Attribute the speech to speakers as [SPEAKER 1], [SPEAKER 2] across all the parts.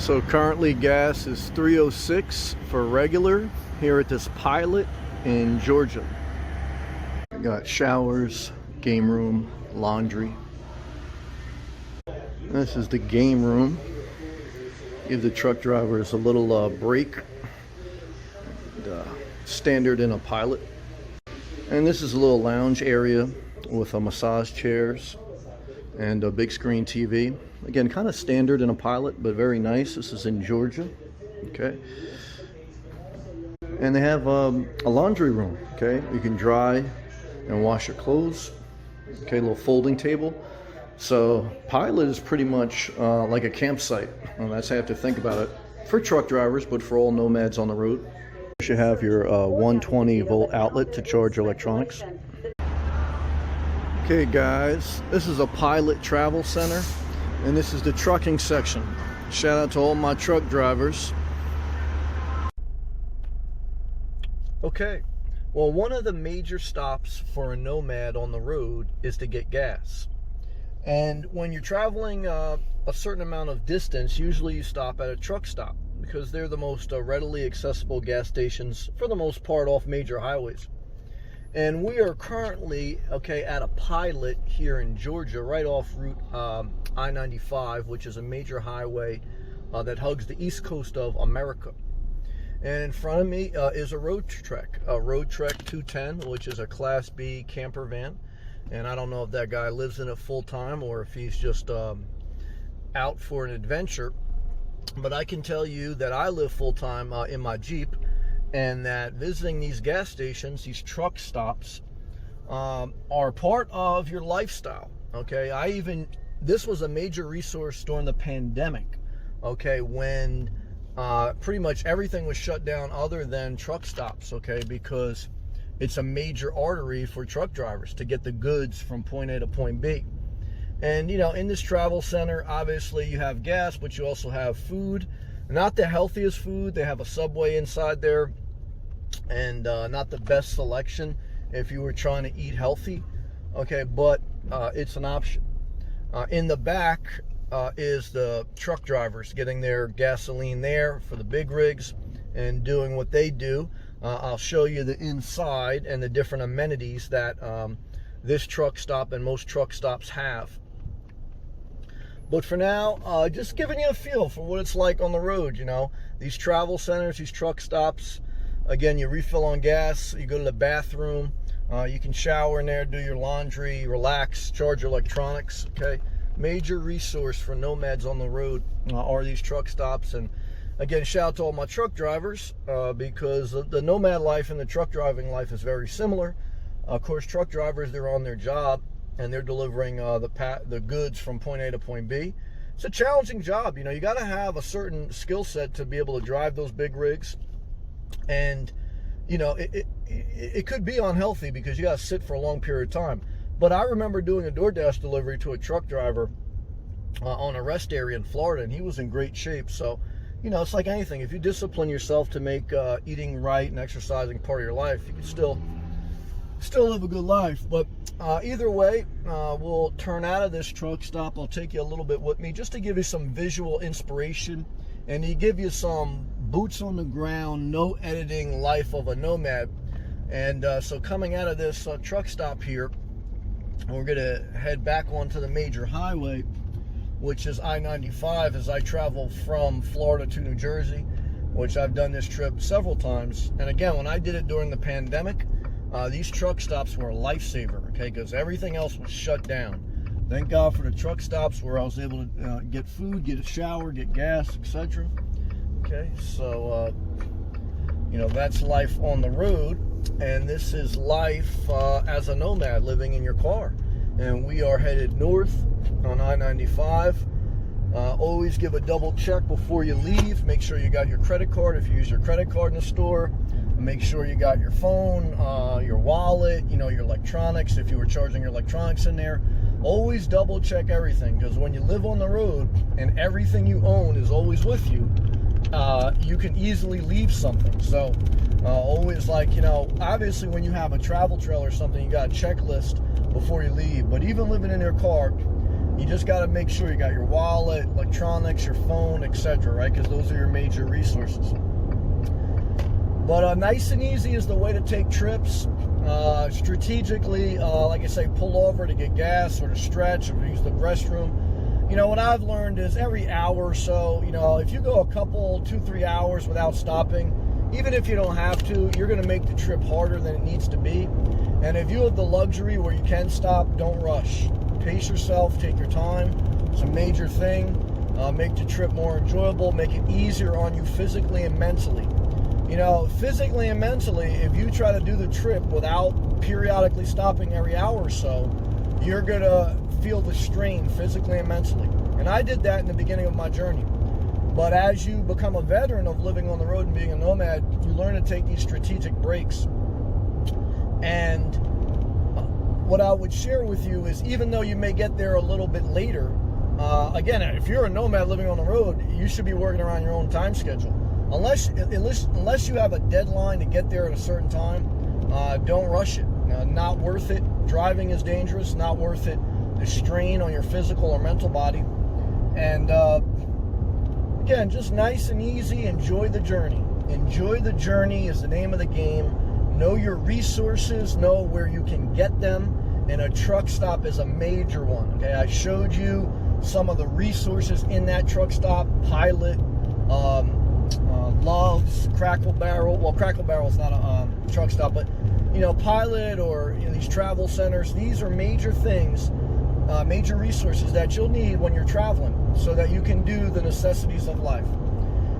[SPEAKER 1] So currently gas is $3.06 for regular here at this Pilot in Georgia. We got showers, game room, laundry. This is the game room. Give the truck drivers a little break. Standard in a Pilot. And this is a little lounge area with massage chairs and a big screen TV. Again, kind of standard in a Pilot, but very nice. This is in Georgia. Okay. And they have a laundry room. Okay. You can dry and wash your clothes. Okay, a little folding table. So Pilot is pretty much like a campsite. And that's how you have to think about it for truck drivers, but for all nomads on the road. You should have your 120 volt outlet to charge your electronics. Okay guys, this is a Pilot travel center, and this is the trucking section. Shout out to all my truck drivers. Okay, well, one of the major stops for a nomad on the road is to get gas. And when you're traveling a certain amount of distance, usually you stop at a truck stop because they're the most readily accessible gas stations for the most part off major highways. And we are currently, okay, at a Pilot here in Georgia, right off Route I-95, which is a major highway that hugs the east coast of America. And in front of me is a Roadtrek 210, which is a Class B camper van. And I don't know if that guy lives in it full time or if he's just out for an adventure. But I can tell you that I live full time in my Jeep, and that visiting these gas stations, these truck stops, are part of your lifestyle. Okay, this was a major resource during the pandemic. Okay, when pretty much everything was shut down other than truck stops. Okay, because it's a major artery for truck drivers to get the goods from point A to point B. And, you know, in this travel center, obviously you have gas, but you also have food. Not the healthiest food. They have a Subway inside there, and not the best selection if you were trying to eat healthy. Okay, but it's an option. In the back is the truck drivers getting their gasoline there for the big rigs and doing what they do. I'll show you the inside and the different amenities that this truck stop and most truck stops have. But for now, just giving you a feel for what it's like on the road. You know, these travel centers, these truck stops. Again, you refill on gas, you go to the bathroom, you can shower in there, do your laundry, relax, charge your electronics. Okay, major resource for nomads on the road are these truck stops. And again, shout out to all my truck drivers because the nomad life and the truck driving life is very similar. Of course, truck drivers, they're on their job and they're delivering the goods from point A to point B. It's a challenging job. You know, you got to have a certain skill set to be able to drive those big rigs. And, you know, it could be unhealthy because you got to sit for a long period of time. But I remember doing a DoorDash delivery to a truck driver on a rest area in Florida, and he was in great shape. So, you know, it's like anything. If you discipline yourself to make eating right and exercising part of your life, you can still live a good life. But either way, we'll turn out of this truck stop. I'll take you a little bit with me just to give you some visual inspiration and to give you some boots on the ground, no editing life of a nomad. And so coming out of this truck stop here, we're going to head back onto the major highway, which is I-95, as I travel from Florida to New Jersey, which I've done this trip several times. And again, when I did it during the pandemic, these truck stops were a lifesaver, okay, because everything else was shut down. Thank God for the truck stops where I was able to get food, get a shower, get gas, etc. Okay, so, you know, that's life on the road, and this is life as a nomad living in your car. And we are headed north on I-95. Always give a double check before you leave. Make sure you got your credit card if you use your credit card in the store. Make sure you got your phone, your wallet, you know, your electronics, if you were charging your electronics in there. Always double check everything, because when you live on the road and everything you own is always with you, you can easily leave something. So always, like, you know, obviously when you have a travel trailer or something, you got a checklist before you leave. But even living in your car, You just got to make sure you got your wallet, electronics, your phone, etc., right? Because those are your major resources. But nice and easy is the way to take trips. Strategically, like I say, pull over to get gas or to stretch or to use the restroom. You know, what I've learned is every hour or so, you know, if you go a couple, 2-3 hours without stopping, even if you don't have to, you're going to make the trip harder than it needs to be. And if you have the luxury where you can stop, don't rush. Pace yourself, take your time. It's a major thing. Make the trip more enjoyable, make it easier on you physically and mentally. You know, physically and mentally, if you try to do the trip without periodically stopping every hour or so, you're going to feel the strain physically and mentally. And I did that in the beginning of my journey. But as you become a veteran of living on the road and being a nomad, you learn to take these strategic breaks. And what I would share with you is, even though you may get there a little bit later, again, if you're a nomad living on the road, you should be working around your own time schedule. Unless you have a deadline to get there at a certain time, don't rush it. Not worth it. Driving is dangerous. Not worth it. The strain on your physical or mental body. And again, just nice and easy. Enjoy the journey. Enjoy the journey is the name of the game. Know your resources. Know where you can get them. And a truck stop is a major one. Okay, I showed you some of the resources in that truck stop. Pilot, Love's, Crackle Barrel. Well, Crackle Barrel is not a truck stop, but you know, Pilot or these travel centers. These are major things, major resources that you'll need when you're traveling, so that you can do the necessities of life.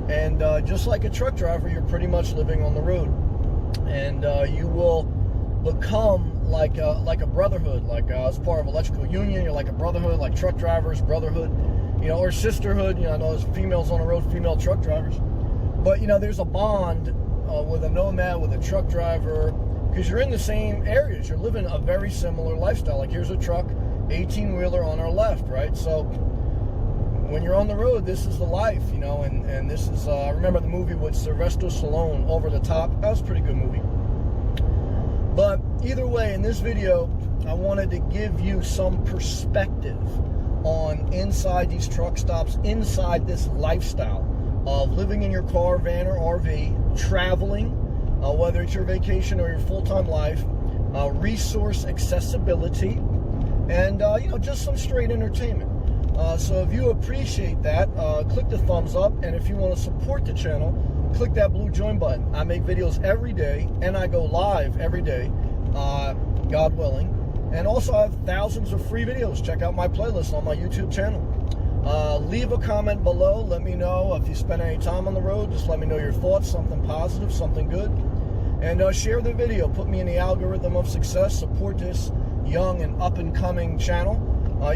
[SPEAKER 1] And just like a truck driver, you're pretty much living on the road, and you will become like a brotherhood. Like as part of electrical union, you're like a brotherhood, like truck drivers, brotherhood, you know, or sisterhood. You know, I know there's females on the road, female truck drivers. But, you know, there's a bond with a nomad, with a truck driver, because you're in the same areas. You're living a very similar lifestyle. Like, here's a truck, 18-wheeler on our left, right? So when you're on the road, this is the life, you know, and this is, I remember the movie with Sylvester Stallone, Over the Top. That was a pretty good movie. But either way, in this video, I wanted to give you some perspective on inside these truck stops, inside this lifestyle of living in your car, van, or RV, traveling, whether it's your vacation or your full-time life, resource accessibility, and you know, just some straight entertainment. So if you appreciate that, click the thumbs up, and if you want to support the channel, click that blue join button. I make videos every day, and I go live every day, God willing. And also I have thousands of free videos. Check out my playlist on my YouTube channel. Leave a comment below. Let me know if you spend any time on the road. Just let me know your thoughts, something positive, something good. And share the video. Put me in the algorithm of success. Support this young and up-and-coming channel.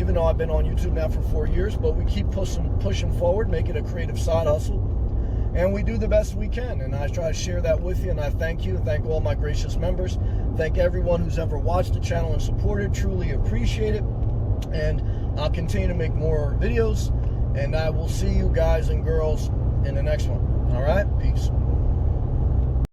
[SPEAKER 1] Even though I've been on YouTube now for 4 years, but we keep pushing forward, make it a creative side hustle. And we do the best we can. And I try to share that with you. And I thank you. Thank all my gracious members. Thank everyone who's ever watched the channel and supported. Truly appreciate it. And I'll continue to make more videos, and I will see you guys and girls in the next one. All right? Peace.